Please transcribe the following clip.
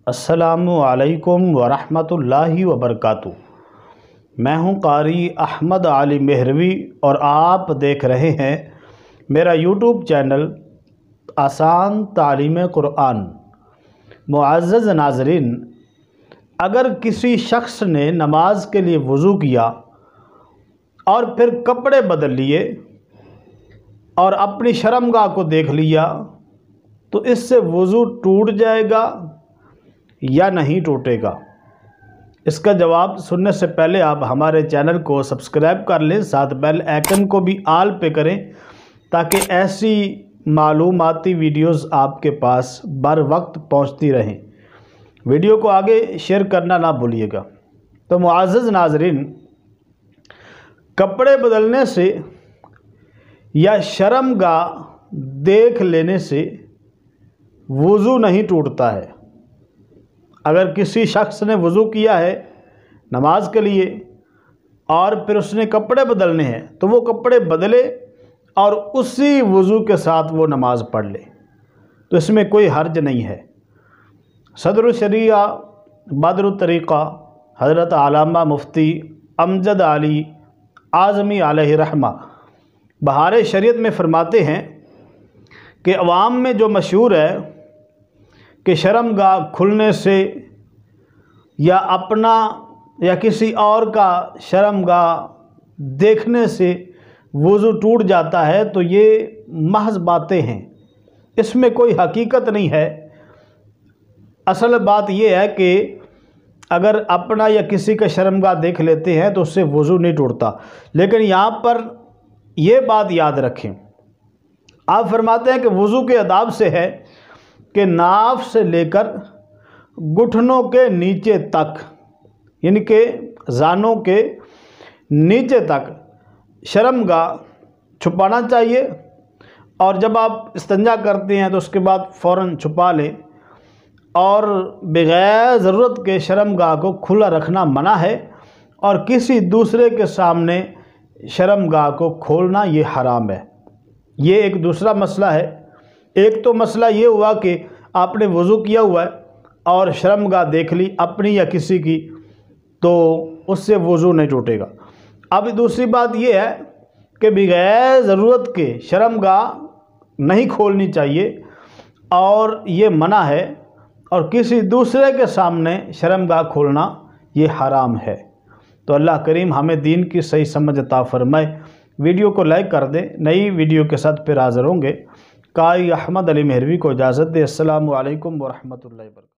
السلام علیکم ورحمۃ اللہ وبرکاتہ۔ میں ہوں قاری احمد علی مہروی اور آپ دیکھ رہے ہیں میرا یوٹیوب چینل آسان تعلیم قرآن۔ معزز ناظرین، اگر کسی شخص نے نماز کے لیے وضو کیا اور پھر کپڑے بدل لیے اور اپنی شرمگاہ کو دیکھ لیا تو اس سے وضو ٹوٹ جائے گا یا نہیں ٹوٹے گا؟ اس کا جواب سننے سے پہلے آپ ہمارے چینل کو سبسکرائب کر لیں، ساتھ بیل آئیکن کو بھی آل پہ کریں تاکہ ایسی معلوماتی ویڈیوز آپ کے پاس بر وقت پہنچتی رہیں۔ ویڈیو کو آگے شیئر کرنا نہ بھولیے گا۔ تو معزز ناظرین، کپڑے بدلنے سے یا شرمگاہ دیکھ لینے سے وضو نہیں ٹوٹتا ہے۔ اگر کسی شخص نے وضو کیا ہے نماز کے لیے اور پھر اس نے کپڑے بدلنے ہیں تو وہ کپڑے بدلے اور اسی وضو کے ساتھ وہ نماز پڑھ لے تو اس میں کوئی حرج نہیں ہے۔ صدر الشریعہ بدر الطریقہ حضرت علامہ مفتی امجد علی اعظمی علیہ رحمہ بہار شریعت میں فرماتے ہیں کہ عوام میں جو مشہور ہے کہ شرمگاہ کھلنے سے یا اپنا یا کسی اور کا شرمگاہ دیکھنے سے وضو ٹوٹ جاتا ہے تو یہ محض باتیں ہیں، اس میں کوئی حقیقت نہیں ہے۔ اصل بات یہ ہے کہ اگر اپنا یا کسی کا شرمگاہ دیکھ لیتے ہیں تو اس سے وضو نہیں ٹوٹتا، لیکن یہاں پر یہ بات یاد رکھیں۔ آپ فرماتے ہیں کہ وضو کے آداب سے ہے کہ ناف سے لے کر گھٹنوں کے نیچے تک، یعنی کہ زانوں کے نیچے تک شرمگاہ چھپانا چاہیے، اور جب آپ استنجا کرتے ہیں تو اس کے بعد فوراً چھپا لیں، اور بغیر ضرورت کے شرمگاہ کو کھلا رکھنا منع ہے، اور کسی دوسرے کے سامنے شرمگاہ کو کھولنا یہ حرام ہے۔ یہ ایک دوسرا مسئلہ ہے۔ ایک تو مسئلہ یہ ہوا کہ آپ نے وضو کیا ہوا ہے اور شرمگاہ دیکھ لی اپنی یا کسی کی تو اس سے وضو نہیں ٹوٹے گا۔ اب دوسری بات یہ ہے کہ بغیر ضرورت کے شرمگاہ نہیں کھولنی چاہیے اور یہ منع ہے، اور کسی دوسرے کے سامنے شرمگاہ کھولنا یہ حرام ہے۔ تو اللہ کریم ہمیں دین کی صحیح سمجھ عطا فرمائے۔ ویڈیو کو لائک کر دیں۔ نئی ویڈیو کے ساتھ پھر حاضر ہوں گے۔ قاری احمد علی مہروی کو اجازت دے۔ السلام علیکم ورحمۃ اللہ وبرکاتہ۔